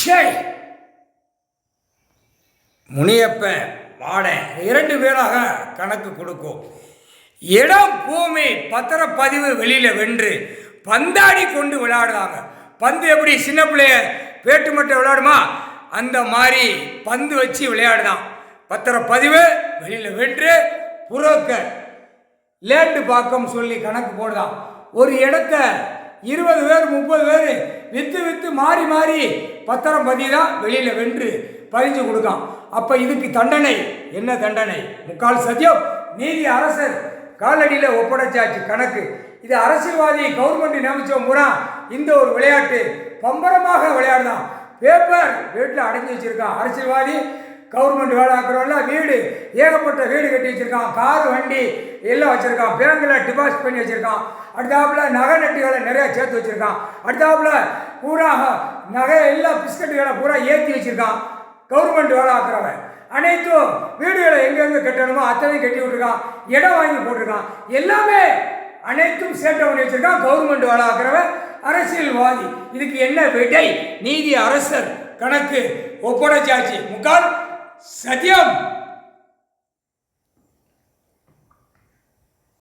ஷே முனியப்பன் வாடேன் 2 பேராக கணக்கு கொடுக்கும். இடம் பூமி பத்திரப்பதிவு வெளியில் வென்று பந்தாடி கொண்டு விளையாடுறாங்க. பந்து எப்படி சின்ன பிள்ளைய பேட்டு மட்டும் விளையாடுமா, அந்த மாதிரி பந்து வச்சு விளையாடுதான். பத்திரப்பதிவு வெளியில் வென்று புரோக்கர் லேண்டு பாக்கம் சொல்லி கணக்கு போடுதான். ஒரு இடத்த 20 பேர் 30 பேர் விற்று மாறி மாறி பத்திரம் பதிவு தான் வெளியில் வென்று பதிஞ்சு கொடுக்கான். அப்போ இதுக்கு தண்டனை என்ன தண்டனை? முக்கால் சத்தியம் நீதி அரசர் காலடியில் ஒப்படைச்சாச்சு கணக்கு. இது அரசியல்வாதி கவர்மெண்ட் நியமிச்ச முறை இந்த ஒரு விளையாட்டு பம்பரமாக விளையாடுதான். பேப்பர் வீட்டில் அடைஞ்சி வச்சிருக்கான். அரசியல்வாதி கவர்மெண்ட் வேலை ஆக்குறவெல்லாம் வீடு ஏகப்பட்ட வீடு கட்டி வச்சுருக்கான். கார் வண்டி எல்லாம் வச்சுருக்கான். பேங்கில் டிபாசிட் பண்ணி வச்சுருக்கான். அடுத்தாப்புல நகை நட்டுகளை நிறையா சேர்த்து வச்சுருக்கான். அடுத்தாப்புல பூரா நகை எல்லாம் பிஸ்கட்டுகளை பூரா ஏற்றி வச்சுருக்கான். கவர்மெண்ட் வேலை ஆக்குறவன் அனைத்தும் வீடுகளை எங்கெங்கே கட்டணுமோ அத்தனையும் கட்டி விட்டுருக்கான். இடம் வாங்கி போட்டிருக்கான். எல்லாமே அனைத்தும் சேட்டை பண்ணி வச்சுருக்கான். கவர்மெண்ட் வேலை ஆக்குறவன் அரசியல்வாதி. இதுக்கு என்ன விடை? நீதி அரசர் கணக்கு ஒப்படைச்சாச்சு. முக்கால் சத்தியம்.